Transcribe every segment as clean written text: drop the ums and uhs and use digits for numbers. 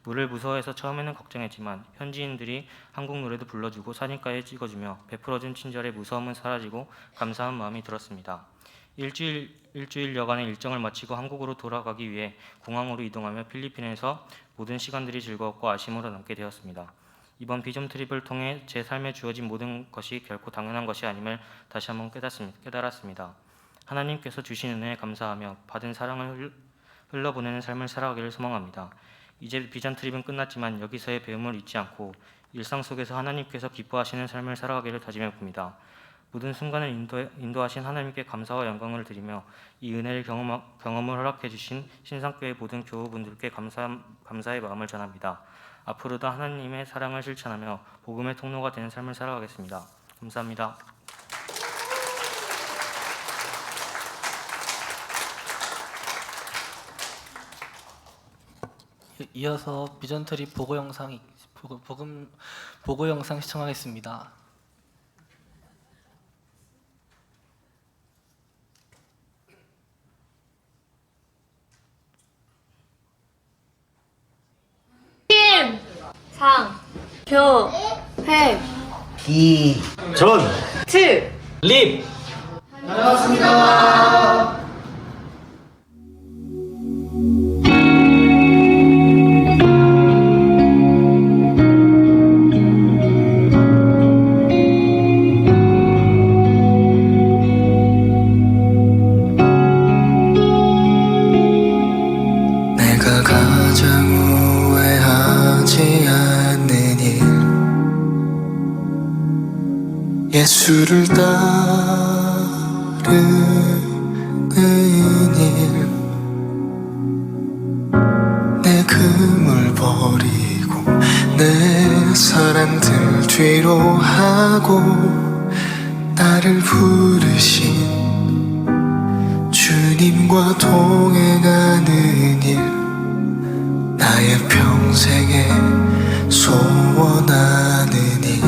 물을 무서워해서 처음에는 걱정했지만 현지인들이 한국 노래도 불러주고 사진까지 찍어주며 베풀어준 친절에 무서움은 사라지고 감사한 마음이 들었습니다. 일주일여간의 일정을 마치고 한국으로 돌아가기 위해 공항으로 이동하며 필리핀에서 모든 시간들이 즐거웠고 아쉬움으로 남게 되었습니다. 이번 비전 트립을 통해 제 삶에 주어진 모든 것이 결코 당연한 것이 아님을 다시 한번 깨달았습니다. 하나님께서 주신 은혜에 감사하며 받은 사랑을 흘러보내는 삶을 살아가기를 소망합니다. 이제 비전 트립은 끝났지만 여기서의 배움을 잊지 않고 일상 속에서 하나님께서 기뻐하시는 삶을 살아가기를 다짐해 봅니다. 모든 순간을 인도하신 하나님께 감사와 영광을 드리며 이 은혜를 경험을 허락해 주신 신상교회 모든 교우분들께 감사의 마음을 전합니다. 앞으로도 하나님의 사랑을 실천하며 복음의 통로가 되는 삶을 살아가겠습니다. 감사합니다. 이어서 비전 트립 보고 영상 시청하겠습니다. 힘, 상, 교, 회, 기, 전, 트. 립. 내가 가장 후회하지 않는 일, 예수를 따르는 일, 내 금을 버리고 내 사랑들 뒤로 하고 나를 부르신 주님과 동행하는 일, 나의 평생에 소원하는 일,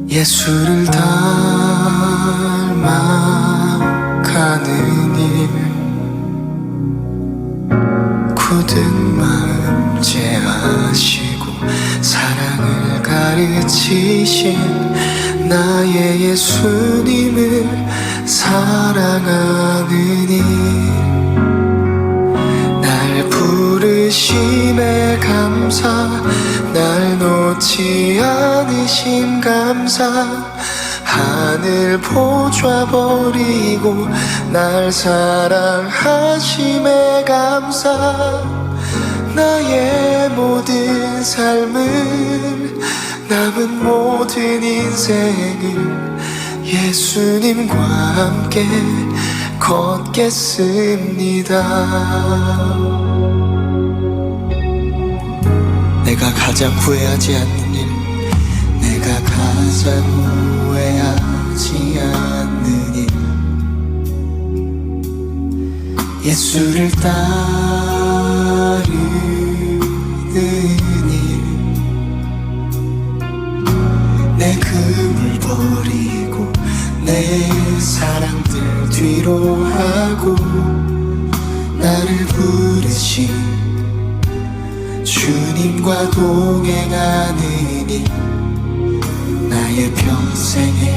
예수를 닮아가는 일, 굳은 마음 제하시고 사랑을 가르치신 나의 예수님을 사랑하는 일, 날 부르심에 감사, 날 놓지 않으심 감사, 하늘 보좌 버리고 날 사랑하심에 감사, 나의 모든 삶을, 남은 모든 인생을 예수님과 함께 걷겠습니다. 내가 가장 후회하지 않는 일, 내가 가장 후회하지 않는 일, 예수를 따르는 일, 내 금을 버리고 내 사랑들 뒤로 하고 나를 부르신 주님과 동행하는 일, 나의 평생에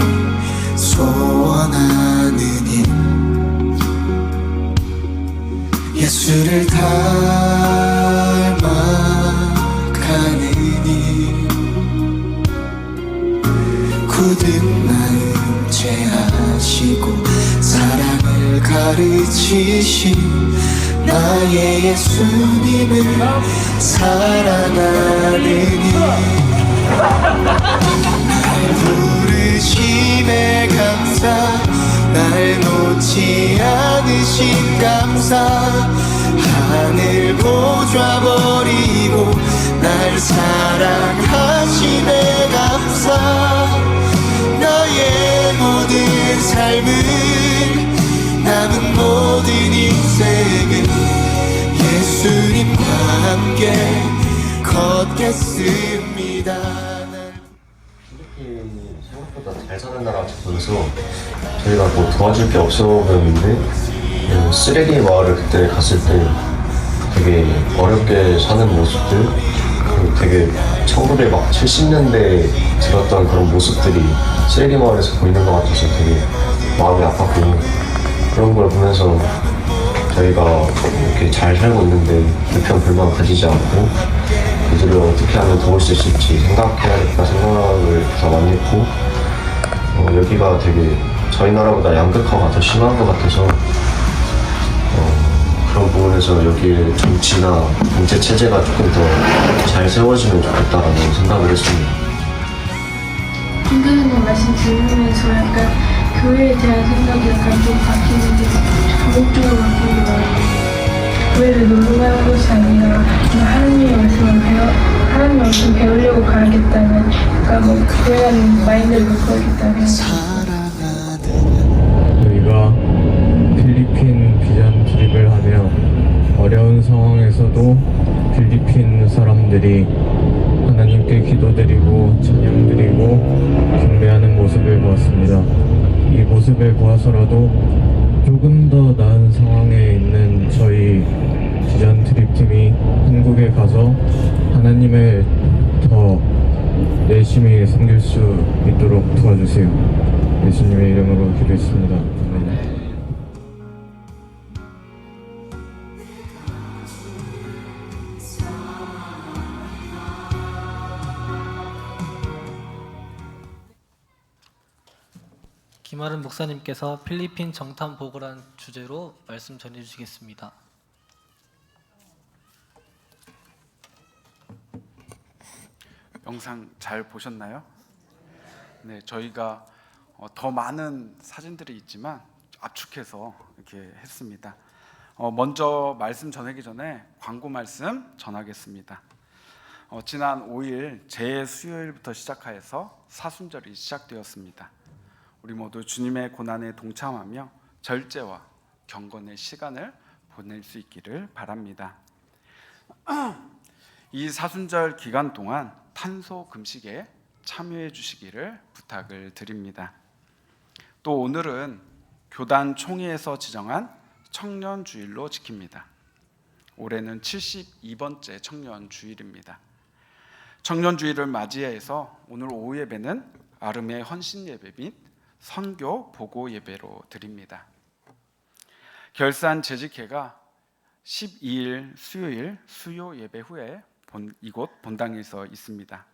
소원하는 일, 예수를 닮아가는 일, 굳은 마음 제하시고 사랑을 가르치신 나의 예수님을 사랑하는 일, 날 부르심에 감사, 날 놓지 않으신 감사, 하늘 보좌 버리고 날 사랑하심에 감사, 나의 모든 삶을, 남은 모든 인생을 예수님과 함께 걷겠습니다. 필리핀이 생각보다 잘 사는 나라 같이 보여서 저희가 뭐 도와줄 게 없어 보였는데 쓰레기 마을을 그때 갔을 때 되게 어렵게 사는 모습들, 그리고 되게 1970년대에 들었던 그런 모습들이 쓰레기 마을에서 보이는 것 같아서 되게 마음이 아팠고, 그런 걸 보면서 저희가 이렇게 잘 살고 있는데 불평 불만 가지지 않고 그들을 어떻게 하면 도울 수 있을지 생각해야겠다 생각을 더 많이 했고, 여기가 되게 저희 나라보다 양극화가 더 심한 것 같아서 그런 부분에서 여기에 정치나 경제 체제가 조금 더 잘 세워지면 좋겠다라는 생각을 했습니다. 김교수님 말씀 들으면서 약간 교회에 대한 생각이 약간 좀 바뀌는 게 감옥적으로 바뀌는 것 같아요. 교회를 놀러 가는 것이 아니라 하나님의 하나님의 말씀 배우려고 가야겠다는 약간 뭐 교회라는 마인드를 갖고 가야겠다는 저희가 필리핀 비전 트립을 하며 어려운 상황에서도 필리핀 사람들이 하나님께 기도드리고 찬양드리고 경배하는 모습을 보았습니다. 이 모습을 보아서라도 조금 더 나은 상황에 있는 저희 비전 트립 팀이 한국에 가서 하나님을 더 열심히 섬길 수 있도록 도와주세요. 예수님의 이름으로 기도했습니다. 아멘. 김아름 목사님께서 필리핀 정탐 보고란 주제로 말씀 전해 주시겠습니다. 영상 잘 보셨나요? 네, 저희가 더 많은 사진들이 있지만 압축해서 이렇게 했습니다. 먼저 말씀 전하기 전에 광고 말씀 전하겠습니다. 지난 5일 제 수요일부터 시작하여서 사순절이 시작되었습니다. 우리 모두 주님의 고난에 동참하며 절제와 경건의 시간을 보낼 수 있기를 바랍니다. 이 사순절 기간 동안 탄소 금식에 참여해 주시기를 부탁을 드립니다. 또 오늘은 교단 총회에서 지정한 청년 주일로 지킵니다. 올해는 72번째 청년 주일입니다. 청년 주일을 맞이해서 오늘 오후 예배는 아름의 헌신 예배 및 선교 보고 예배로 드립니다. 결산 재직회가 12일 수요일 수요 예배 후에 이곳 본당에서 있습니다.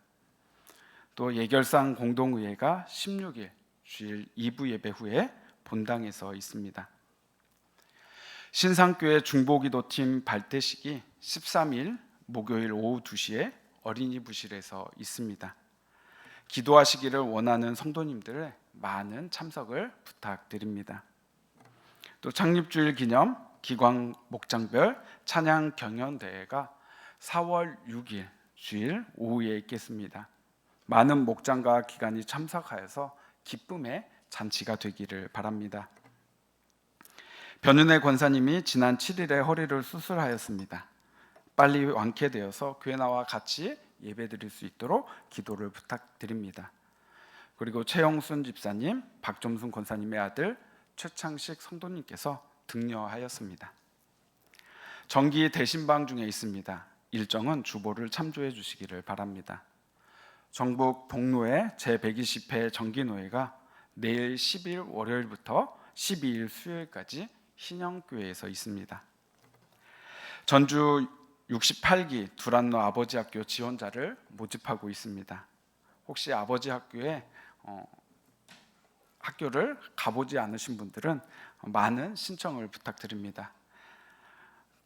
또 예결상 공동의회가 16일 주일 2부 예배 후에 본당에서 있습니다. 신상교회 중보기도팀 발대식이 13일 목요일 오후 2시에 어린이 부실에서 있습니다. 기도하시기를 원하는 성도님들의 많은 참석을 부탁드립니다. 또 창립주일 기념 기광 목장별 찬양 경연대회가 4월 6일 주일 오후에 있겠습니다. 많은 목장과 기관이 참석하여서 기쁨의 잔치가 되기를 바랍니다. 변은혜 권사님이 지난 7일에 허리를 수술하였습니다. 빨리 완쾌되어서 교회 나와 같이 예배드릴 수 있도록 기도를 부탁드립니다. 그리고 최영순 집사님, 박점순 권사님의 아들 최창식 성도님께서 등려하였습니다. 정기 대신방 중에 있습니다. 일정은 주보를 참조해 주시기를 바랍니다. 전북 복로의 제120회 정기노회가 내일 10일 월요일부터 12일 수요일까지 신영교회에서 있습니다. 전주 68기 두란노 아버지학교 지원자를 모집하고 있습니다. 혹시 아버지 학교에 학교를 가보지 않으신 분들은 많은 신청을 부탁드립니다.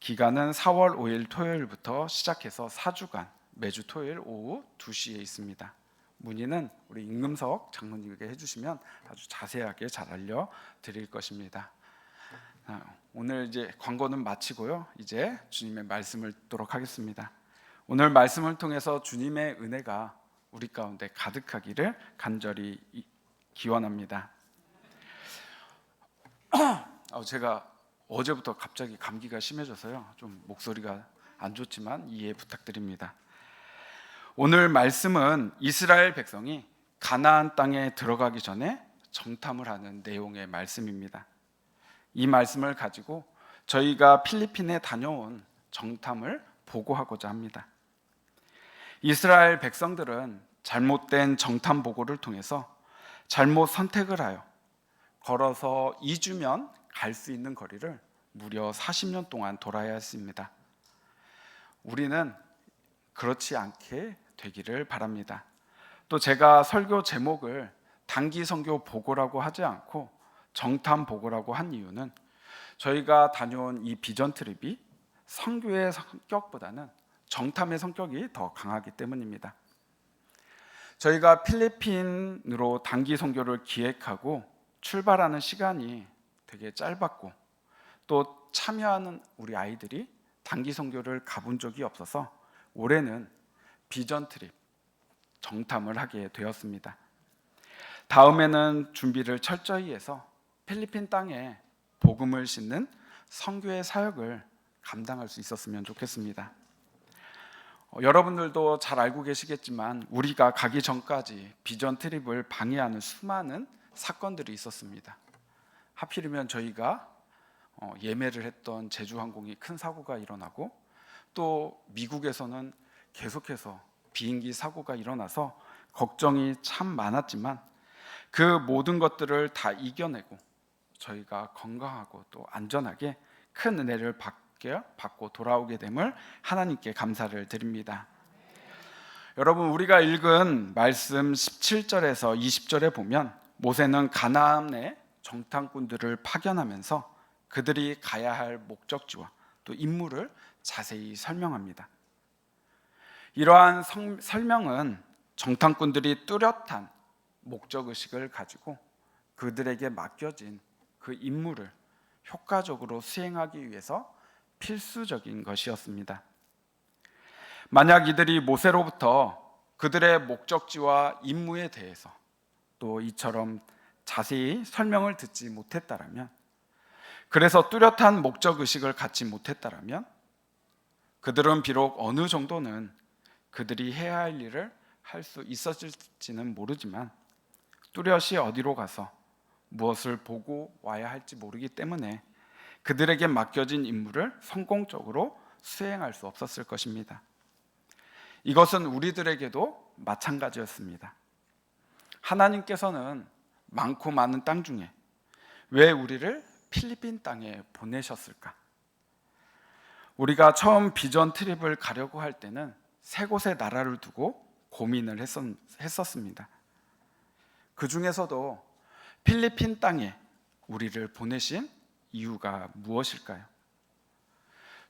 기간은 4월 5일 토요일부터 시작해서 4주간 매주 토요일 오후 2시에 있습니다. 문의는 우리 임금석 장로님에게 해주시면 아주 자세하게 잘 알려드릴 것입니다. 오늘 이제 광고는 마치고요. 이제 주님의 말씀을 듣도록 하겠습니다. 오늘 말씀을 통해서 주님의 은혜가 우리 가운데 가득하기를 간절히 기원합니다. 제가 어제부터 갑자기 감기가 심해져서요. 좀 목소리가 안 좋지만 이해 부탁드립니다. 오늘 말씀은 이스라엘 백성이 가나안 땅에 들어가기 전에 정탐을 하는 내용의 말씀입니다. 이 말씀을 가지고 저희가 필리핀에 다녀온 정탐을 보고하고자 합니다. 이스라엘 백성들은 잘못된 정탐 보고를 통해서 잘못 선택을 하여 걸어서 2주면 갈 수 있는 거리를 무려 40년 동안 돌아야 했습니다. 우리는 그렇지 않게 되기를 바랍니다. 또 제가 설교 제목을 단기 선교 보고라고 하지 않고 정탐 보고라고 한 이유는 저희가 다녀온 이 비전 트립이 선교의 성격보다는 정탐의 성격이 더 강하기 때문입니다. 저희가 필리핀으로 단기 선교를 기획하고 출발하는 시간이 되게 짧았고 또 참여하는 우리 아이들이 단기 선교를 가본 적이 없어서 올해는 비전 트립 정탐을 하게 되었습니다. 다음에는 준비를 철저히 해서 필리핀 땅에 복음을 싣는 선교의 사역을 감당할 수 있었으면 좋겠습니다. 여러분들도 잘 알고 계시겠지만 우리가 가기 전까지 비전 트립을 방해하는 수많은 사건들이 있었습니다. 하필이면 저희가 예매를 했던 제주항공이 큰 사고가 일어나고 또 미국에서는 계속해서 비행기 사고가 일어나서 걱정이 참 많았지만 그 모든 것들을 다 이겨내고 저희가 건강하고 또 안전하게 큰 은혜를 받고 돌아오게 됨을 하나님께 감사를 드립니다. 여러분, 우리가 읽은 말씀 17절에서 20절에 보면 모세는 가나안의 정탐꾼들을 파견하면서 그들이 가야 할 목적지와 또 임무를 자세히 설명합니다. 이러한 설명은 정탐꾼들이 뚜렷한 목적의식을 가지고 그들에게 맡겨진 그 임무를 효과적으로 수행하기 위해서 필수적인 것이었습니다. 만약 이들이 모세로부터 그들의 목적지와 임무에 대해서 또 이처럼 자세히 설명을 듣지 못했다라면, 그래서 뚜렷한 목적의식을 갖지 못했다라면 그들은 비록 어느 정도는 그들이 해야 할 일을 할 수 있었을지는 모르지만 뚜렷이 어디로 가서 무엇을 보고 와야 할지 모르기 때문에 그들에게 맡겨진 임무를 성공적으로 수행할 수 없었을 것입니다. 이것은 우리들에게도 마찬가지였습니다. 하나님께서는 많고 많은 땅 중에 왜 우리를 필리핀 땅에 보내셨을까? 우리가 처음 비전 트립을 가려고 할 때는 세 곳의 나라를 두고 고민을 했었습니다. 그 중에서도 필리핀 땅에 우리를 보내신 이유가 무엇일까요?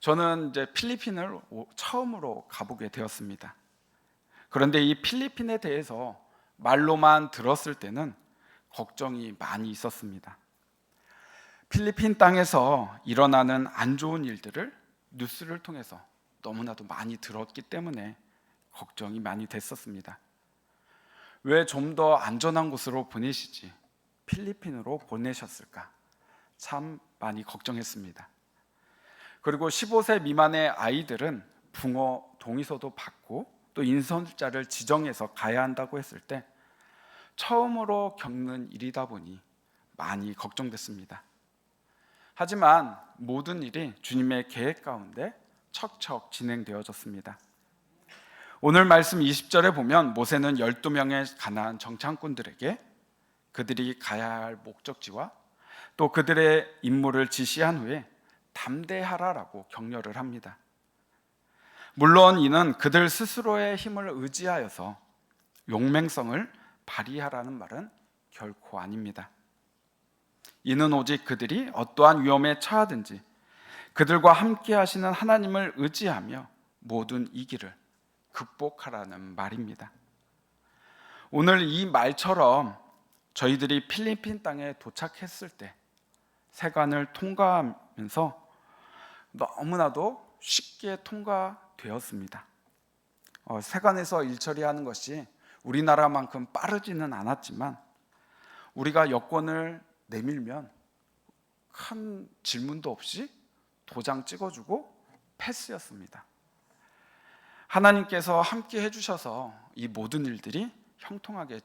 저는 이제 필리핀을 처음으로 가보게 되었습니다. 그런데 이 필리핀에 대해서 말로만 들었을 때는 걱정이 많이 있었습니다. 필리핀 땅에서 일어나는 안 좋은 일들을 뉴스를 통해서 너무나도 많이 들었기 때문에 걱정이 많이 됐었습니다. 왜 좀 더 안전한 곳으로 보내시지 필리핀으로 보내셨을까? 참 많이 걱정했습니다. 그리고 15세 미만의 아이들은 붕어 동의서도 받고 또 인선자를 지정해서 가야 한다고 했을 때 처음으로 겪는 일이다 보니 많이 걱정됐습니다. 하지만 모든 일이 주님의 계획 가운데 척척 진행되어졌습니다. 오늘 말씀 20절에 보면 모세는 12명의 가나안 정탐꾼들에게 그들이 가야 할 목적지와 또 그들의 임무를 지시한 후에 담대하라라고 격려를 합니다. 물론 이는 그들 스스로의 힘을 의지하여서 용맹성을 발휘하라는 말은 결코 아닙니다. 이는 오직 그들이 어떠한 위험에 처하든지 그들과 함께 하시는 하나님을 의지하며 모든 이 길을 극복하라는 말입니다. 오늘 이 말처럼 저희들이 필리핀 땅에 도착했을 때 세관을 통과하면서 너무나도 쉽게 통과되었습니다. 세관에서 일 처리하는 것이 우리나라만큼 빠르지는 않았지만 우리가 여권을 내밀면 큰 질문도 없이 도장 찍어주고 패스였습니다. 하나님께서 함께 해주셔서 이 모든 일들이 형통하게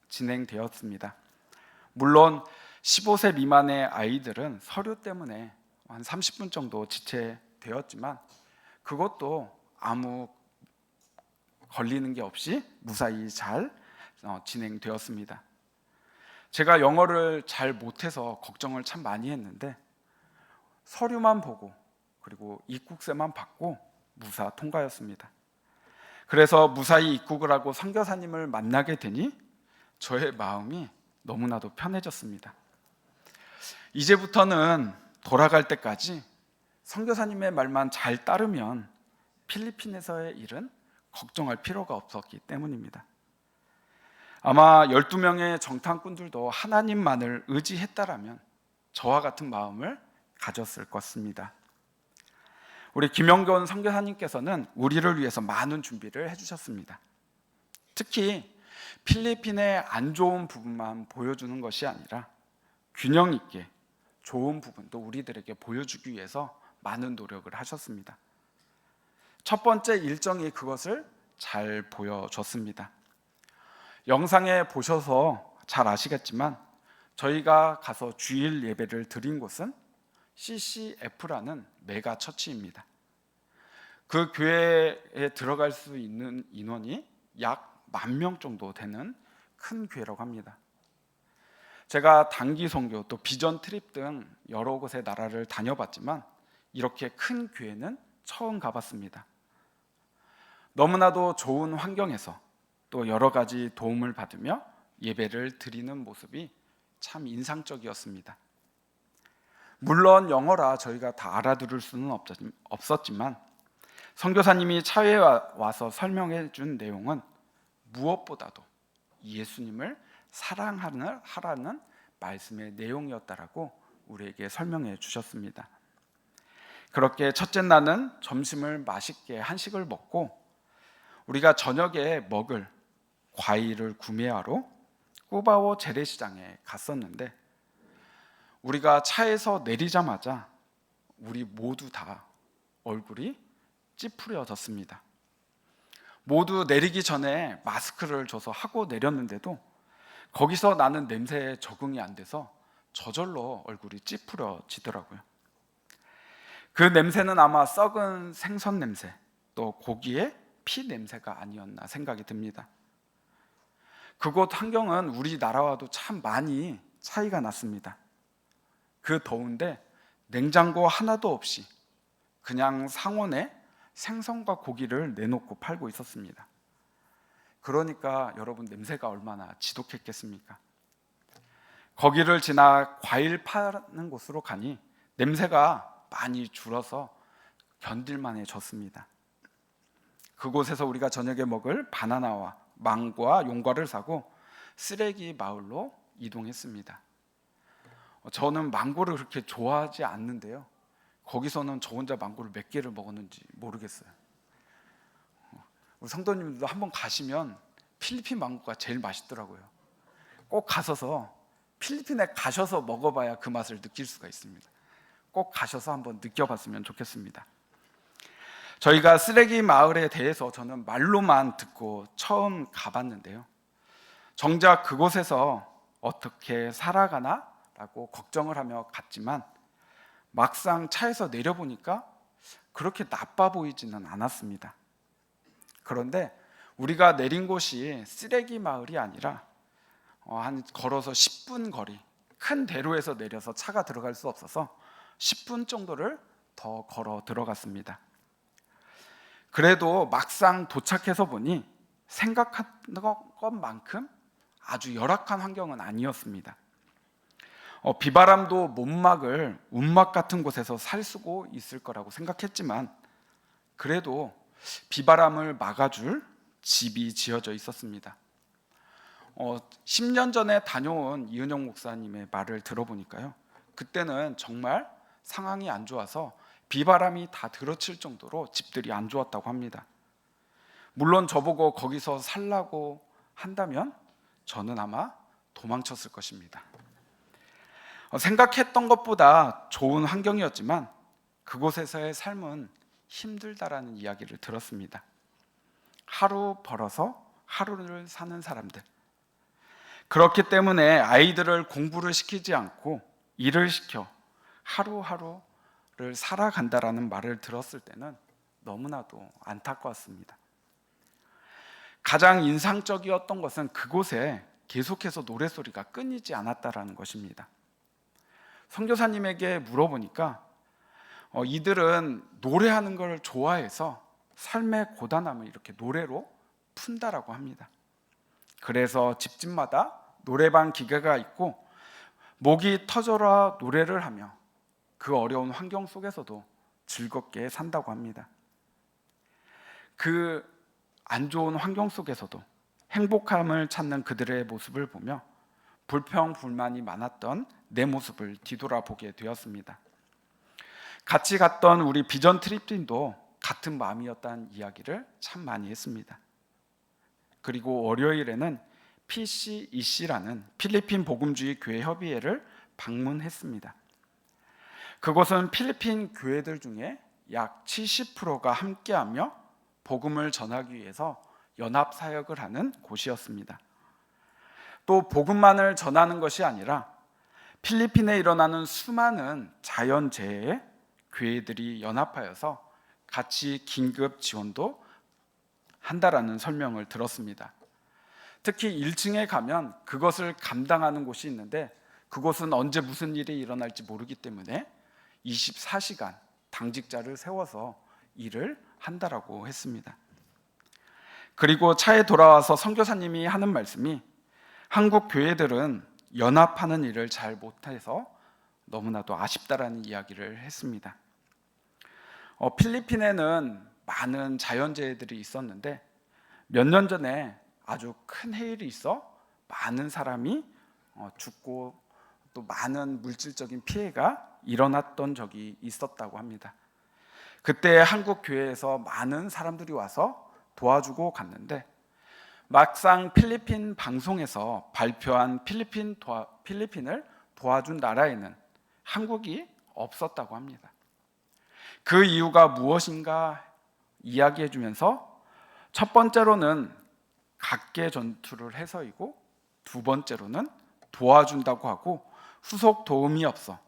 진행되었습니다. 물론 15세 미만의 아이들은 서류 때문에 한 30분 정도 지체 되었지만 그것도 아무 걸리는 게 없이 무사히 잘 진행되었습니다. 제가 영어를 잘 못해서 걱정을 참 많이 했는데 서류만 보고 그리고 입국세만 받고 무사 통과였습니다. 그래서 무사히 입국을 하고 선교사님을 만나게 되니 저의 마음이 너무나도 편해졌습니다. 이제부터는 돌아갈 때까지 선교사님의 말만 잘 따르면 필리핀에서의 일은 걱정할 필요가 없었기 때문입니다. 아마 12명의 정탐꾼들도 하나님만을 의지했다라면 저와 같은 마음을 가졌을 것입니다. 우리 김영건 선교사님께서는 우리를 위해서 많은 준비를 해주셨습니다. 특히 필리핀의 안 좋은 부분만 보여주는 것이 아니라 균형 있게 좋은 부분도 우리들에게 보여주기 위해서 많은 노력을 하셨습니다. 첫 번째 일정이 그것을 잘 보여줬습니다. 영상에 보셔서 잘 아시겠지만 저희가 가서 주일 예배를 드린 곳은 CCF라는 메가 처치입니다. 그 교회에 들어갈 수 있는 인원이 약 10,000명 정도 되는 큰 교회라고 합니다. 제가 단기 선교 또 비전 트립 등 여러 곳의 나라를 다녀봤지만 이렇게 큰 교회는 처음 가봤습니다. 너무나도 좋은 환경에서 또 여러 가지 도움을 받으며 예배를 드리는 모습이 참 인상적이었습니다. 물론 영어라 저희가 다 알아들을 수는 없었지만 선교사님이 차에 와서 설명해 준 내용은 무엇보다도 예수님을 사랑하라는 말씀의 내용이었다라고 우리에게 설명해 주셨습니다. 그렇게 첫째 날은 점심을 맛있게 한식을 먹고 우리가 저녁에 먹을 과일을 구매하러 꾸바오 재래시장에 갔었는데 우리가 차에서 내리자마자 우리 모두 다 얼굴이 찌푸려졌습니다. 모두 내리기 전에 마스크를 줘서 하고 내렸는데도 거기서 나는 냄새에 적응이 안 돼서 저절로 얼굴이 찌푸려지더라고요. 그 냄새는 아마 썩은 생선 냄새 또 고기의 피 냄새가 아니었나 생각이 듭니다. 그곳 환경은 우리나라와도 참 많이 차이가 났습니다. 그 더운데 냉장고 하나도 없이 그냥 상온에 생선과 고기를 내놓고 팔고 있었습니다. 그러니까 여러분 냄새가 얼마나 지독했겠습니까? 거기를 지나 과일 파는 곳으로 가니 냄새가 많이 줄어서 견딜만해졌습니다. 그곳에서 우리가 저녁에 먹을 바나나와 망고와 용과를 사고 쓰레기 마을로 이동했습니다. 저는 망고를 그렇게 좋아하지 않는데요. 거기서는 저 혼자 망고를 몇 개를 먹었는지 모르겠어요. 우리 성도님들도 한번 가시면 필리핀 망고가 제일 맛있더라고요. 꼭 가셔서 필리핀에 가셔서 먹어봐야 그 맛을 느낄 수가 있습니다. 꼭 가셔서 한번 느껴봤으면 좋겠습니다. 저희가 쓰레기 마을에 대해서 저는 말로만 듣고 처음 가봤는데요. 정작 그곳에서 어떻게 살아가나? 라고 걱정을 하며 갔지만 막상 차에서 내려보니까 그렇게 나빠 보이지는 않았습니다. 그런데 우리가 내린 곳이 쓰레기 마을이 아니라 한 걸어서 10분 거리, 큰 대로에서 내려서 차가 들어갈 수 없어서 10분 정도를 더 걸어 들어갔습니다. 그래도 막상 도착해서 보니 생각한 것만큼 아주 열악한 환경은 아니었습니다. 비바람도 못 막을 움막 같은 곳에서 살 수고 있을 거라고 생각했지만 그래도 비바람을 막아줄 집이 지어져 있었습니다. 10년 전에 다녀온 이은영 목사님의 말을 들어보니까요, 그때는 정말 상황이 안 좋아서 비바람이 다 들어칠 정도로 집들이 안 좋았다고 합니다. 물론 저보고 거기서 살라고 한다면 저는 아마 도망쳤을 것입니다. 생각했던 것보다 좋은 환경이었지만 그곳에서의 삶은 힘들다라는 이야기를 들었습니다. 하루 벌어서 하루를 사는 사람들. 그렇기 때문에 아이들을 공부를 시키지 않고 일을 시켜 하루하루를 살아간다라는 말을 들었을 때는 너무나도 안타까웠습니다. 가장 인상적이었던 것은 그곳에 계속해서 노래소리가 끊이지 않았다라는 것입니다. 선교사님에게 물어보니까 이들은 노래하는 걸 좋아해서 삶의 고단함을 이렇게 노래로 푼다라고 합니다. 그래서 집집마다 노래방 기계가 있고 목이 터져라 노래를 하며 그 어려운 환경 속에서도 즐겁게 산다고 합니다. 그 안 좋은 환경 속에서도 행복함을 찾는 그들의 모습을 보며 불평 불만이 많았던 내 모습을 뒤돌아보게 되었습니다. 같이 갔던 우리 비전 트립팀도 같은 마음이었다는 이야기를 참 많이 했습니다. 그리고 월요일에는 PCEC라는 필리핀 복음주의 교회 협의회를 방문했습니다. 그곳은 필리핀 교회들 중에 약 70%가 함께하며 복음을 전하기 위해서 연합 사역을 하는 곳이었습니다. 또 복음만을 전하는 것이 아니라 필리핀에 일어나는 수많은 자연재해에 교회들이 연합하여서 같이 긴급 지원도 한다라는 설명을 들었습니다. 특히 1층에 가면 그것을 감당하는 곳이 있는데 그곳은 언제 무슨 일이 일어날지 모르기 때문에 24시간 당직자를 세워서 일을 한다라고 했습니다. 그리고 차에 돌아와서 선교사님이 하는 말씀이 한국 교회들은 연합하는 일을 잘 못해서 너무나도 아쉽다라는 이야기를 했습니다. 필리핀에는 많은 자연재해들이 있었는데 몇 년 전에 아주 큰 해일이 있어 많은 사람이 죽고 또 많은 물질적인 피해가 일어났던 적이 있었다고 합니다. 그때 한국 교회에서 많은 사람들이 와서 도와주고 갔는데 막상 필리핀 방송에서 발표한 필리핀을 도와준 나라에는 한국이 없었다고 합니다. 그 이유가 무엇인가 이야기해 주면서 첫 번째로는 각계 전투를 해서이고 두 번째로는 도와준다고 하고 후속 도움이 없어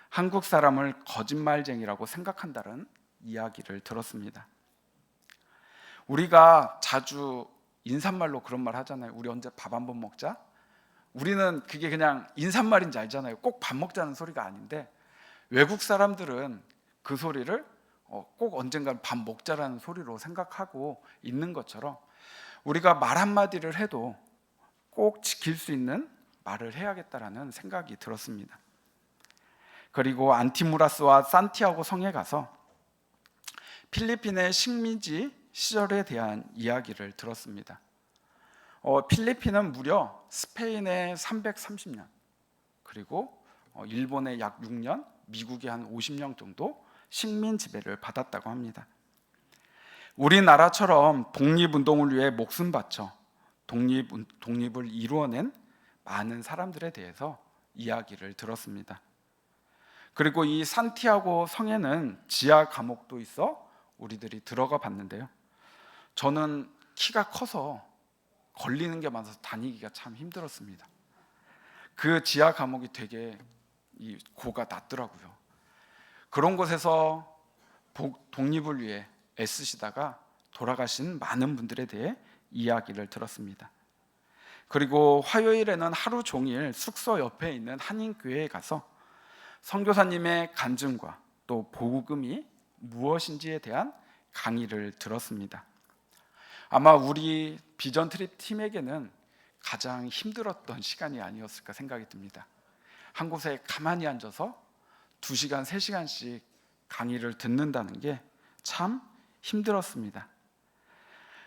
한국 사람을 거짓말쟁이라고 생각한다는 이야기를 들었습니다. 우리가 자주 인사말로 그런 말 하잖아요. 우리 언제 밥 한번 먹자? 우리는 그게 그냥 인사말인지 알잖아요. 꼭 밥 먹자는 소리가 아닌데 외국 사람들은 그 소리를 꼭 언젠가 밥 먹자라는 소리로 생각하고 있는 것처럼 우리가 말 한마디를 해도 꼭 지킬 수 있는 말을 해야겠다라는 생각이 들었습니다. 그리고 안티무라스와 산티아고 성에 가서 필리핀의 식민지 시절에 대한 이야기를 들었습니다. 필리핀은 무려 스페인의 330년, 그리고 일본의 약 6년, 미국의 한 50년 정도 식민 지배를 받았다고 합니다. 우리나라처럼 독립운동을 위해 목숨 바쳐 독립을 이루어낸 많은 사람들에 대해서 이야기를 들었습니다. 그리고 이 산티아고 성에는 지하 감옥도 있어 우리들이 들어가 봤는데요. 저는 키가 커서 걸리는 게 많아서 다니기가 참 힘들었습니다. 그 지하 감옥이 되게 고가 낮더라고요. 그런 곳에서 독립을 위해 애쓰시다가 돌아가신 많은 분들에 대해 이야기를 들었습니다. 그리고 화요일에는 하루 종일 숙소 옆에 있는 한인교회에 가서 선교사님의 간증과 또 복음이 무엇인지에 대한 강의를 들었습니다. 아마 우리 비전 트립 팀에게는 가장 힘들었던 시간이 아니었을까 생각이 듭니다. 한 곳에 가만히 앉아서 2시간, 3시간씩 강의를 듣는다는 게 참 힘들었습니다.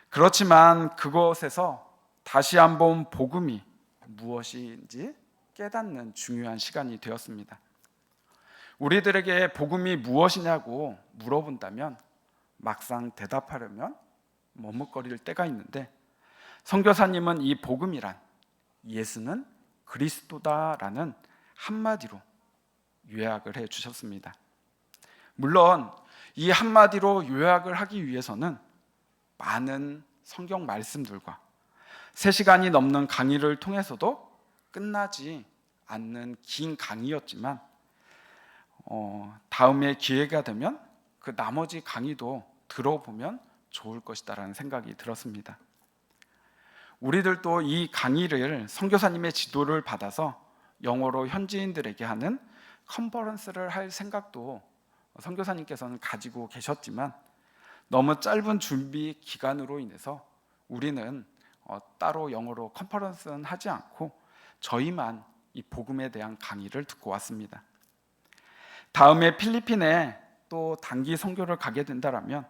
그렇지만 그곳에서 다시 한번 복음이 무엇인지 깨닫는 중요한 시간이 되었습니다. 우리들에게 복음이 무엇이냐고 물어본다면 막상 대답하려면 머뭇거릴 때가 있는데 선교사님은 이 복음이란 예수는 그리스도다라는 한마디로 요약을 해 주셨습니다. 물론 이 한마디로 요약을 하기 위해서는 많은 성경 말씀들과 3시간이 넘는 강의를 통해서도 끝나지 않는 긴 강의였지만 다음에 기회가 되면 그 나머지 강의도 들어보면 좋을 것이다라는 생각이 들었습니다. 우리들도 이 강의를 선교사님의 지도를 받아서 영어로 현지인들에게 하는 컨퍼런스를 할 생각도 선교사님께서는 가지고 계셨지만 너무 짧은 준비 기간으로 인해서 우리는 따로 영어로 컨퍼런스는 하지 않고 저희만 이 복음에 대한 강의를 듣고 왔습니다. 다음에 필리핀에 또 단기 선교를 가게 된다면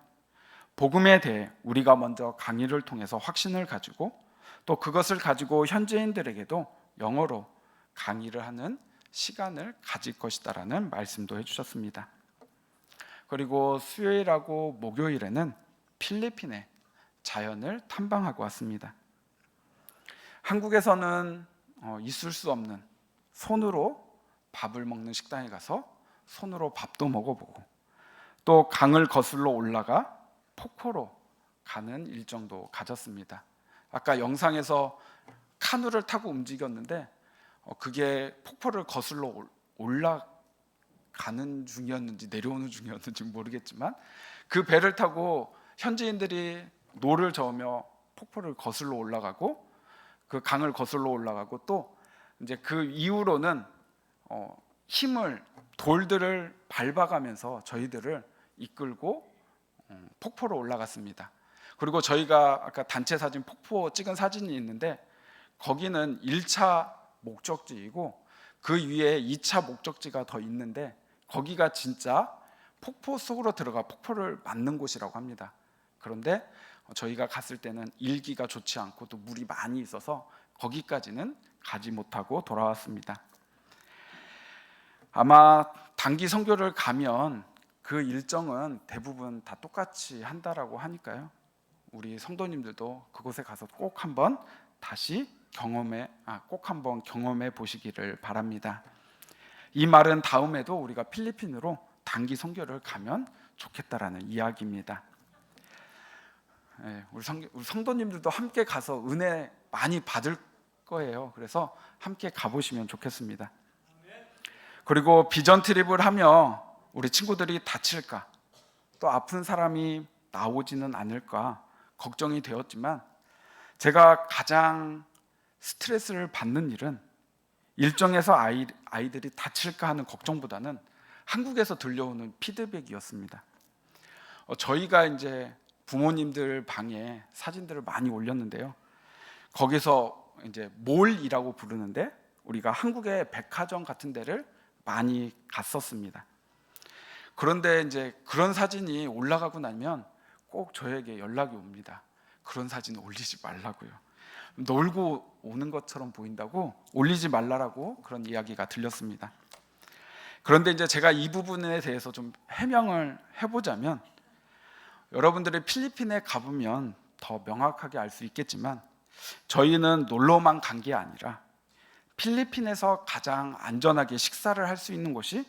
복음에 대해 우리가 먼저 강의를 통해서 확신을 가지고 또 그것을 가지고 현지인들에게도 영어로 강의를 하는 시간을 가질 것이다라는 말씀도 해주셨습니다. 그리고 수요일하고 목요일에는 필리핀의 자연을 탐방하고 왔습니다. 한국에서는 있을 수 없는 손으로 밥을 먹는 식당에 가서 손으로 밥도 먹어보고 또 강을 거슬러 올라가 폭포로 가는 일정도 가졌습니다. 아까 영상에서 카누를 타고 움직였는데 그게 폭포를 거슬러 올라가는 중이었는지 내려오는 중이었는지 모르겠지만 그 배를 타고 현지인들이 노를 저으며 폭포를 거슬러 올라가고 그 강을 거슬러 올라가고 또 이제 그 이후로는 돌들을 밟아가면서 저희들을 이끌고 폭포로 올라갔습니다. 그리고 저희가 아까 단체 사진 폭포 찍은 사진이 있는데 거기는 1차 목적지이고 그 위에 2차 목적지가 더 있는데 거기가 진짜 폭포 속으로 들어가 폭포를 맞는 곳이라고 합니다. 그런데 저희가 갔을 때는 일기가 좋지 않고 또 물이 많이 있어서 거기까지는 가지 못하고 돌아왔습니다. 아마 단기 선교를 가면 그 일정은 대부분 다 똑같이 한다라고 하니까요. 우리 성도님들도 그곳에 가서 꼭 한번 경험해 보시기를 바랍니다. 이 말은 다음에도 우리가 필리핀으로 단기 선교를 가면 좋겠다라는 이야기입니다. 우리 성도님들도 함께 가서 은혜 많이 받을 거예요. 그래서 함께 가보시면 좋겠습니다. 그리고 비전 트립을 하며 우리 친구들이 다칠까 또 아픈 사람이 나오지는 않을까 걱정이 되었지만 제가 가장 스트레스를 받는 일은 일정에서 아이들이 다칠까 하는 걱정보다는 한국에서 들려오는 피드백이었습니다. 저희가 이제 부모님들 방에 사진들을 많이 올렸는데요. 거기서 이제 몰이라고 부르는데 우리가 한국의 백화점 같은 데를 많이 갔었습니다. 그런데 이제 그런 사진이 올라가고 나면 꼭 저에게 연락이 옵니다. 그런 사진을 올리지 말라고요. 놀고 오는 것처럼 보인다고 올리지 말라라고 그런 이야기가 들렸습니다. 그런데 이제 제가 이 부분에 대해서 좀 해명을 해보자면 여러분들이 필리핀에 가보면 더 명확하게 알 수 있겠지만 저희는 놀러만 간 게 아니라 필리핀에서 가장 안전하게 식사를 할 수 있는 곳이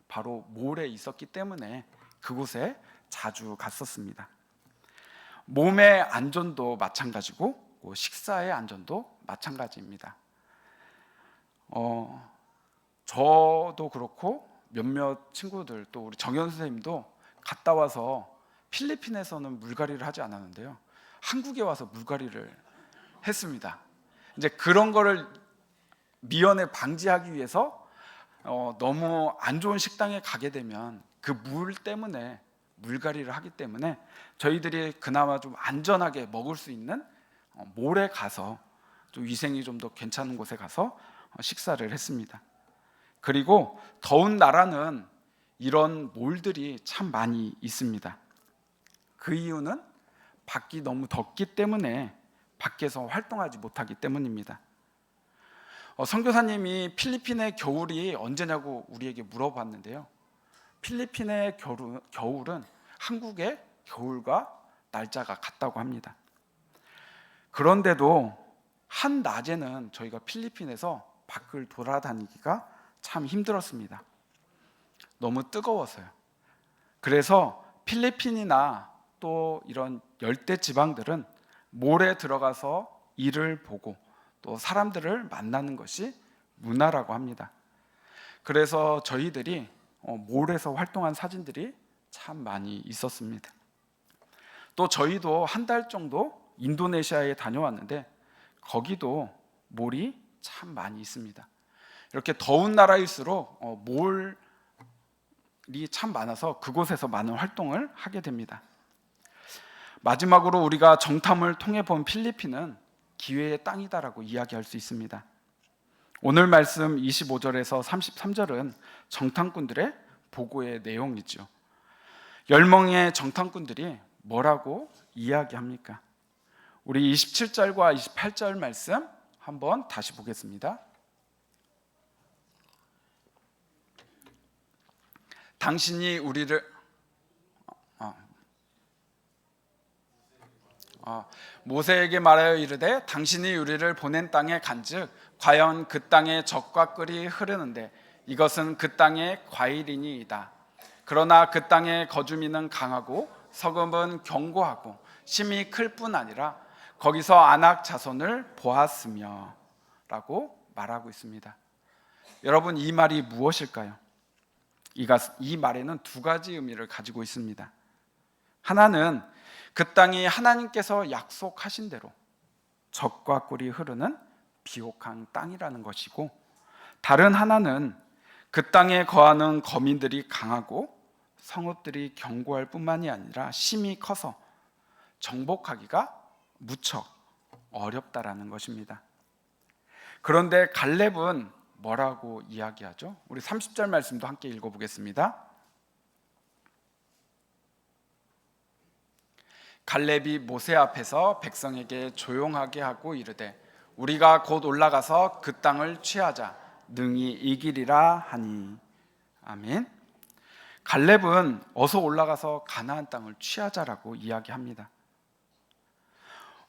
바로 몰에 있었기 때문에 그곳에 자주 갔었습니다. 몸의 안전도 마찬가지고 식사의 안전도 마찬가지입니다. 저도 그렇고 몇몇 친구들 또 우리 정현 선생님도 갔다 와서 필리핀에서는 물갈이를 하지 않았는데요. 한국에 와서 물갈이를 했습니다. 이제 그런 거를 미연에 방지하기 위해서 너무 안 좋은 식당에 가게 되면 그 물 때문에 물갈이를 하기 때문에 저희들이 그나마 좀 안전하게 먹을 수 있는 몰에 가서 좀 위생이 좀 더 괜찮은 곳에 가서 식사를 했습니다. 그리고 더운 나라는 이런 몰들이 참 많이 있습니다. 그 이유는 밖이 너무 덥기 때문에 밖에서 활동하지 못하기 때문입니다. 선교사님이 필리핀의 겨울이 언제냐고 우리에게 물어봤는데요. 필리핀의 겨울은 한국의 겨울과 날짜가 같다고 합니다. 그런데도 한낮에는 저희가 필리핀에서 밖을 돌아다니기가 참 힘들었습니다. 너무 뜨거워서요. 그래서 필리핀이나 또 이런 열대 지방들은 몰에 들어가서 일을 보고 또 사람들을 만나는 것이 문화라고 합니다. 그래서 저희들이 몰에서 활동한 사진들이 참 많이 있었습니다. 또 저희도 한 달 정도 인도네시아에 다녀왔는데 거기도 몰이 참 많이 있습니다. 이렇게 더운 나라일수록 몰이 참 많아서 그곳에서 많은 활동을 하게 됩니다. 마지막으로 우리가 정탐을 통해 본 필리핀은 기회의 땅이다라고 이야기할 수 있습니다. 오늘 말씀 25절에서 33절은 정탐꾼들의 보고의 내용이죠. 10명의 정탐꾼들이 뭐라고 이야기합니까? 우리 27절과 28절 말씀 한번 다시 보겠습니다. 당신이 우리를 모세에게 말하여 이르되 당신이 우리를 보낸 땅에 간즉 과연 그 땅에 젖과 꿀이 흐르는데 이것은 그 땅의 과일이니이다. 그러나 그 땅의 거주민은 강하고 서금은 견고하고 심이 클 뿐 아니라 거기서 아낙 자손을 보았으며 라고 말하고 있습니다. 여러분, 이 말이 무엇일까요? 이 말에는 두 가지 의미를 가지고 있습니다. 하나는 그 땅이 하나님께서 약속하신 대로 젖과 꿀이 흐르는 비옥한 땅이라는 것이고, 다른 하나는 그 땅에 거하는 거민들이 강하고 성읍들이 견고할 뿐만이 아니라 심이 커서 정복하기가 무척 어렵다라는 것입니다. 그런데 갈렙은 뭐라고 이야기하죠? 우리 30절 말씀도 함께 읽어보겠습니다. 갈렙이 모세 앞에서 백성에게 조용하게 하고 이르되 우리가 곧 올라가서 그 땅을 취하자 능히 이기리라 하니. 아멘. 갈렙은 어서 올라가서 가나안 땅을 취하자라고 이야기합니다.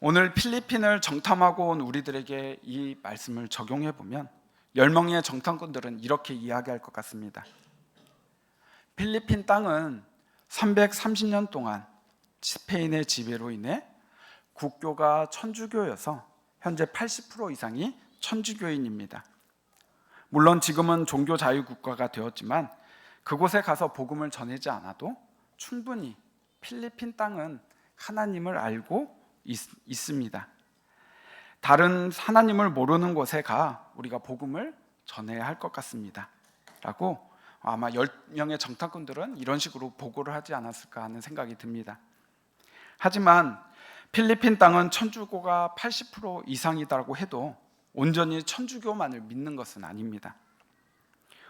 오늘 필리핀을 정탐하고 온 우리들에게 이 말씀을 적용해 보면 10명의 정탐꾼들은 이렇게 이야기할 것 같습니다. 필리핀 땅은 330년 동안 스페인의 지배로 인해 국교가 천주교여서 현재 80% 이상이 천주교인입니다. 물론 지금은 종교 자유 국가가 되었지만 그곳에 가서 복음을 전하지 않아도 충분히 필리핀 땅은 하나님을 알고 있습니다. 다른 하나님을 모르는 곳에 가 우리가 복음을 전해야 할 것 같습니다 라고 아마 10명의 정탐꾼들은 이런 식으로 보고를 하지 않았을까 하는 생각이 듭니다. 하지만 필리핀 땅은 천주교가 80% 이상이라고 해도 온전히 천주교만을 믿는 것은 아닙니다.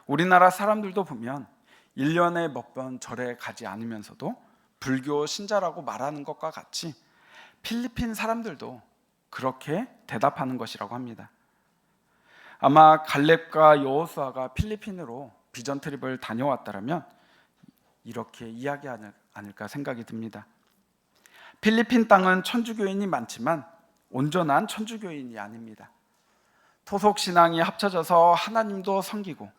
우리나라 사람들도 보면 1년에 몇 번 절에 가지 않으면서도 불교 신자라고 말하는 것과 같이 필리핀 사람들도 그렇게 대답하는 것이라고 합니다. 아마 갈렙과 여호수아가 필리핀으로 비전 트립을 다녀왔다면 이렇게 이야기하지 않을까 생각이 듭니다. 필리핀 땅은 천주교인이 많지만 온전한 천주교인이 아닙니다. 토속 신앙이 합쳐져서 하나님도 섬기고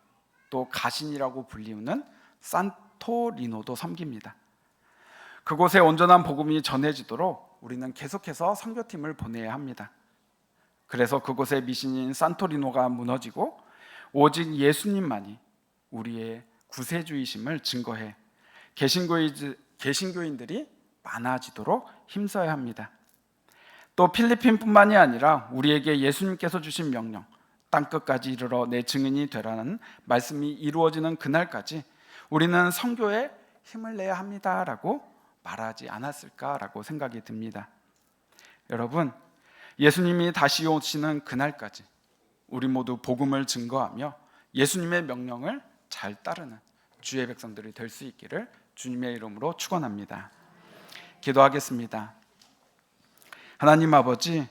또 가신이라고 불리우는 산토리노도 섬깁니다. 그곳에 온전한 복음이 전해지도록 우리는 계속해서 선교팀을 보내야 합니다. 그래서 그곳의 미신인 산토리노가 무너지고 오직 예수님만이 우리의 구세주이심을 증거해 개신교인들이 많아지도록 힘써야 합니다. 또 필리핀뿐만이 아니라 우리에게 예수님께서 주신 명령, 땅끝까지 이르러 내 증인이 되라는 말씀이 이루어지는 그날까지 우리는 선교에 힘을 내야 합니다라고 말하지 않았을까라고 생각이 듭니다. 여러분, 예수님이 다시 오시는 그날까지 우리 모두 복음을 증거하며 예수님의 명령을 잘 따르는 주의 백성들이 될 수 있기를 주님의 이름으로 축원합니다. 기도하겠습니다. 하나님 아버지,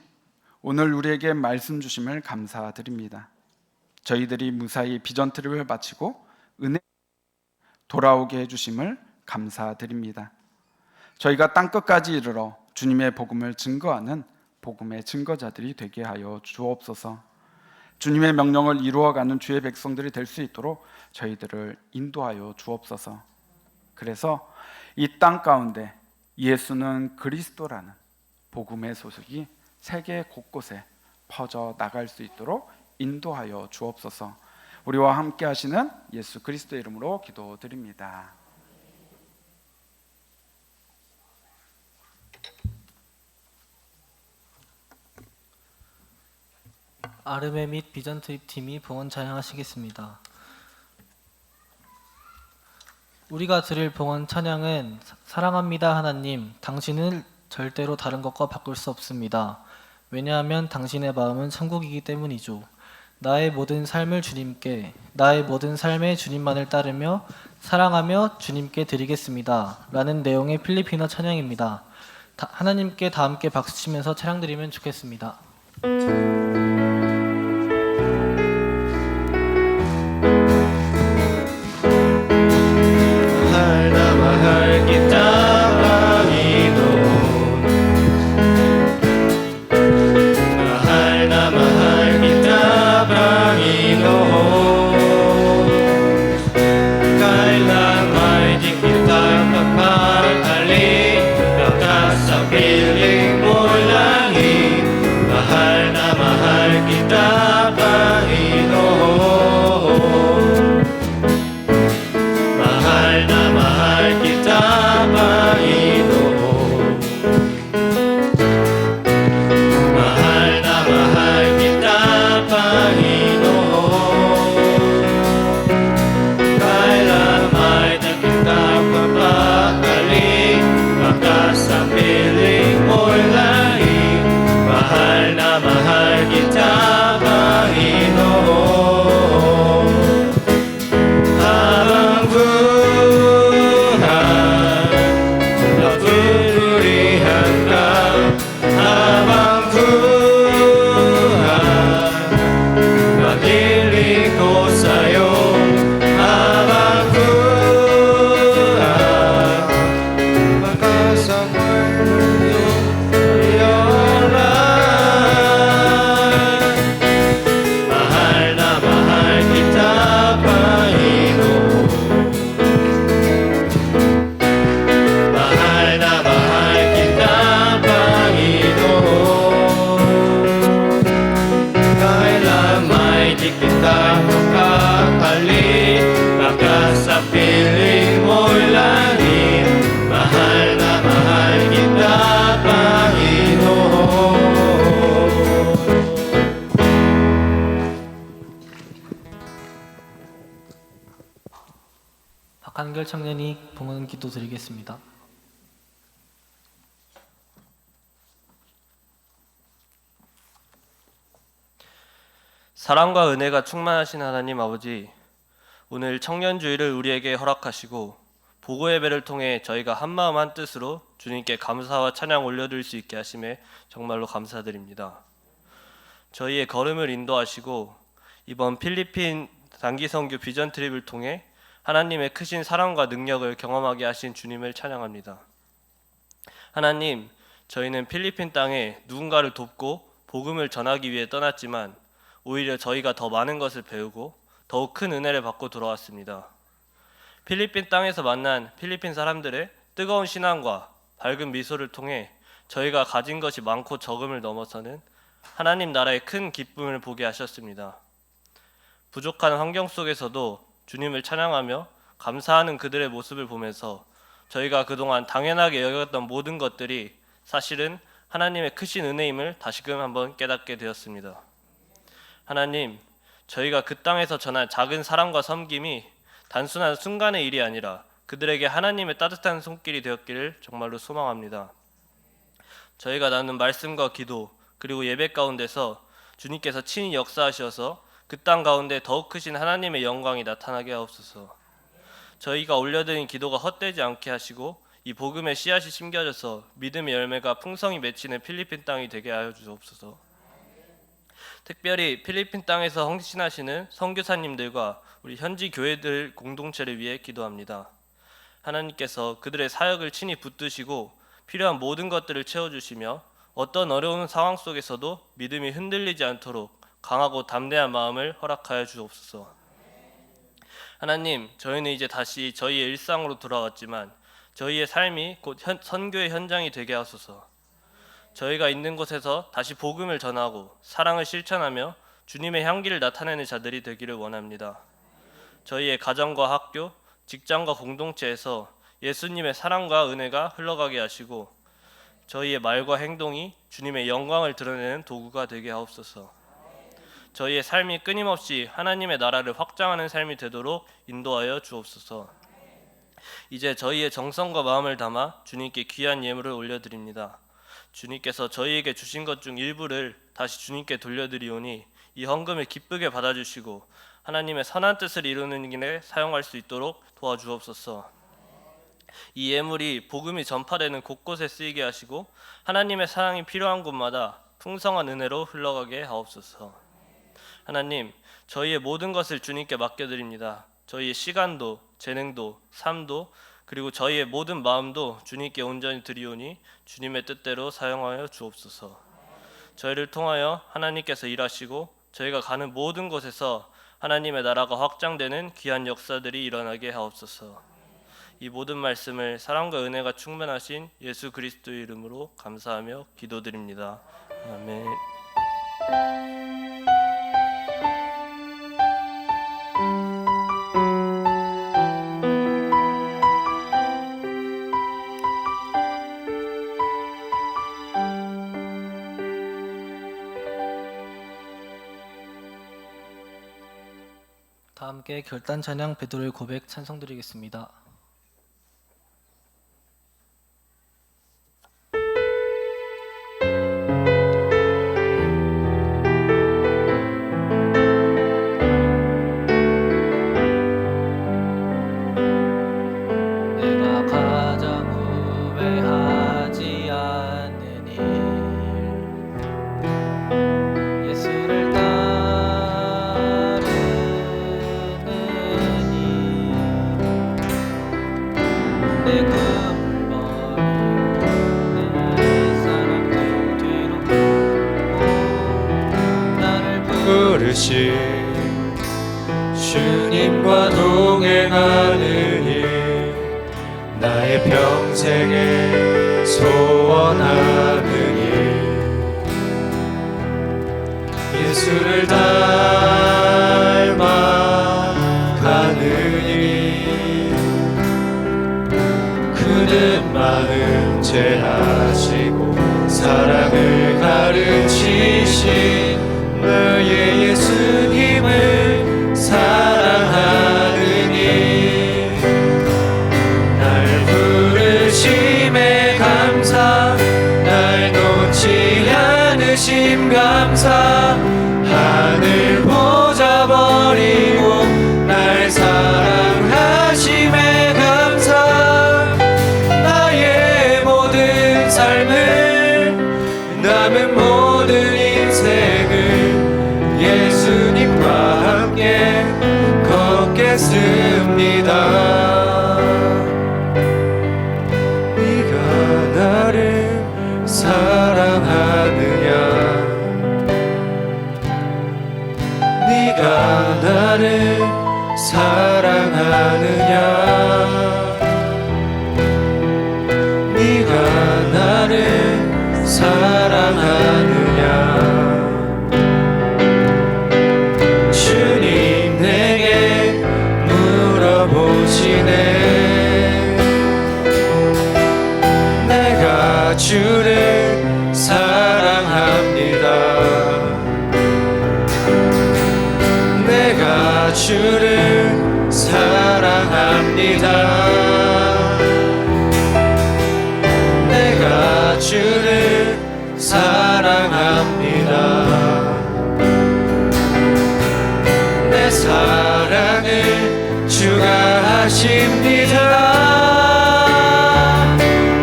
오늘 우리에게 말씀 주심을 감사드립니다. 저희들이 무사히 비전 트립을 마치고 은혜 돌아오게 해주심을 감사드립니다. 저희가 땅끝까지 이르러 주님의 복음을 증거하는 복음의 증거자들이 되게 하여 주옵소서. 주님의 명령을 이루어가는 주의 백성들이 될 수 있도록 저희들을 인도하여 주옵소서. 그래서 이 땅 가운데 예수는 그리스도라는 복음의 소식이 세계 곳곳에 퍼져 나갈 수 있도록 인도하여 주옵소서. 우리와 함께 하시는 예수 그리스도의 이름으로 기도드립니다. 아르메 및 비전 트립 팀이 봉헌 찬양하시겠습니다. 우리가 드릴 봉헌 찬양은 사랑합니다 하나님, 당신을 절대로 다른 것과 바꿀 수 없습니다. 왜냐하면 당신의 마음은 천국이기 때문이죠. 나의 모든 삶을 주님께, 나의 모든 삶에 주님만을 따르며 사랑하며 주님께 드리겠습니다. 라는 내용의 필리핀어 찬양입니다. 하나님께 다 함께 박수치면서 찬양드리면 좋겠습니다. Mahal kita Panginoon, mahal na mahal kita Panginoon, kailan may di kita papahalin, baka sa piling mo langit, mahal na mahal kita Panginoon, mahal na mahal kita Panginoon, mahal na mahal kita Panginoon, kailan may di kita papahalin, baka sa piling mo'y langit, mahal na mahal kita Panginoon. Habang buhay, napupurihan ka. Habang buhay, maglilingkod sa'yo. Habang buhay, magkasabay mundo iyong lahat. Mahal na mahal kita, Panginoon. Mahal na mahal kita, Panginoon. Kailan may di kita makahalin, baka sa piling mo'y langit. Mahal na mahal kita, Panginoon. 박한결 청년이 봉헌 기도 드리겠습니다. 사랑과 은혜가 충만하신 하나님 아버지, 오늘 청년주의를 우리에게 허락하시고 보고 예배를 통해 저희가 한마음 한뜻으로 주님께 감사와 찬양 올려드릴 수 있게 하심에 정말로 감사드립니다. 저희의 걸음을 인도하시고 이번 필리핀 단기 선교 비전 트립을 통해 하나님의 크신 사랑과 능력을 경험하게 하신 주님을 찬양합니다. 하나님, 저희는 필리핀 땅에 누군가를 돕고 복음을 전하기 위해 떠났지만 오히려 저희가 더 많은 것을 배우고 더욱 큰 은혜를 받고 돌아왔습니다. 필리핀 땅에서 만난 필리핀 사람들의 뜨거운 신앙과 밝은 미소를 통해 저희가 가진 것이 많고 적음을 넘어서는 하나님 나라의 큰 기쁨을 보게 하셨습니다. 부족한 환경 속에서도 주님을 찬양하며 감사하는 그들의 모습을 보면서 저희가 그동안 당연하게 여겼던 모든 것들이 사실은 하나님의 크신 은혜임을 다시금 한번 깨닫게 되었습니다. 하나님, 저희가 그 땅에서 전한 작은 사랑과 섬김이 단순한 순간의 일이 아니라 그들에게 하나님의 따뜻한 손길이 되었기를 정말로 소망합니다. 저희가 나눈 말씀과 기도 그리고 예배 가운데서 주님께서 친히 역사하셔서 그 땅 가운데 더욱 크신 하나님의 영광이 나타나게 하옵소서. 저희가 올려드린 기도가 헛되지 않게 하시고 이 복음의 씨앗이 심겨져서 믿음의 열매가 풍성히 맺히는 필리핀 땅이 되게 하여 주옵소서. 특별히 필리핀 땅에서 헌신하시는 선교사님들과 우리 현지 교회들 공동체를 위해 기도합니다. 하나님께서 그들의 사역을 친히 붙드시고 필요한 모든 것들을 채워주시며 어떤 어려운 상황 속에서도 믿음이 흔들리지 않도록 강하고 담대한 마음을 허락하여 주옵소서. 하나님, 저희는 이제 다시 저희의 일상으로 돌아왔지만 저희의 삶이 곧 선교의 현장이 되게 하소서. 저희가 있는 곳에서 다시 복음을 전하고 사랑을 실천하며 주님의 향기를 나타내는 자들이 되기를 원합니다. 저희의 가정과 학교, 직장과 공동체에서 예수님의 사랑과 은혜가 흘러가게 하시고 저희의 말과 행동이 주님의 영광을 드러내는 도구가 되게 하옵소서. 저희의 삶이 끊임없이 하나님의 나라를 확장하는 삶이 되도록 인도하여 주옵소서. 이제 저희의 정성과 마음을 담아 주님께 귀한 예물을 올려드립니다. 주님께서 저희에게 주신 것 중 일부를 다시 주님께 돌려드리오니 이 헌금을 기쁘게 받아주시고 하나님의 선한 뜻을 이루는 일에 사용할 수 있도록 도와주옵소서. 이 예물이 복음이 전파되는 곳곳에 쓰이게 하시고 하나님의 사랑이 필요한 곳마다 풍성한 은혜로 흘러가게 하옵소서. 하나님, 저희의 모든 것을 주님께 맡겨드립니다. 저희의 시간도, 재능도, 삶도, 그리고 저희의 모든 마음도 주님께 온전히 드리오니 주님의 뜻대로 사용하여 주옵소서. 저희를 통하여 하나님께서 일하시고 저희가 가는 모든 곳에서 하나님의 나라가 확장되는 귀한 역사들이 일어나게 하옵소서. 이 모든 말씀을 사랑과 은혜가 충만하신 예수 그리스도의 이름으로 감사하며 기도드립니다. 아멘. 다 함께 결단 찬양 베드로의 고백 찬송드리겠습니다. 내가 가장 후회하지 않는 일, 예수를 따르는 일, 내 금버리고 내 사랑도 뒤로 나를 부르신 주님과 동행하는 일, 나의 평생에 소원하는 일, 예수를 닮아가는 일, 그는 마음 제하시고 사랑을 가르치신 너의 예수님을 사랑하는 일, 날 부르심에 감사, 날 놓지 않으심 감사, 하늘 보좌 버리고 날 사랑하심에 감사, 나의 모든 삶을 남은 모든 인생을 예수님과 함께 걷겠습니다. 네가 나를 사랑하느냐, 네가 나를 사랑하느냐, 네가 나를 사랑하느냐. 주님 내게 물어보시네. 내가 주를 사랑합니다. 내가 주를 사랑합니다. 내가 주를 사랑합니다. 내 사랑을 주가 하십니다.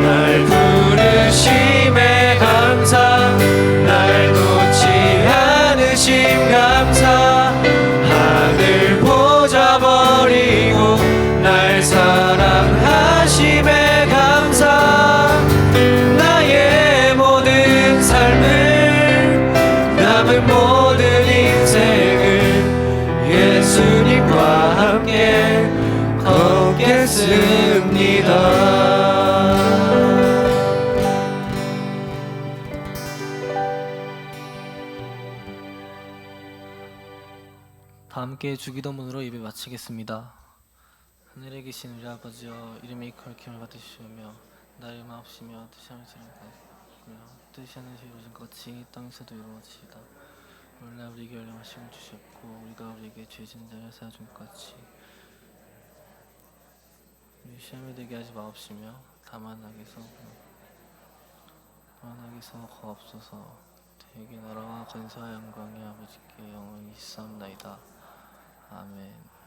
날 부르심에 감사, 날 놓지 않으심 감사, 하늘 보좌 버리고 날 사랑하심에 감사, 나의 모든 삶을 남은 모든 인생을 예수님과 함께 걷겠습니다. 함께 주기도문으로 예배 마치겠습니다. 하늘에 계신 우리 아버지여, 이름이 거룩함을 받으시오며 나를 마옵시며 뜻이 하늘처럼 뜻이 하늘에서 이루어진 것 같이 땅에서도 이루어지이다. 오늘날 우리에게 연령한 시험을 주셨고 우리가 우리에게 죄 지은 자를 사하준 것 같이 우리 시험에 들게 하지 마옵시며 다만 악에서 거없소서. 대개 나라와 권세와 영광이 아버지께 영원히 있사옵나이다. 아멘.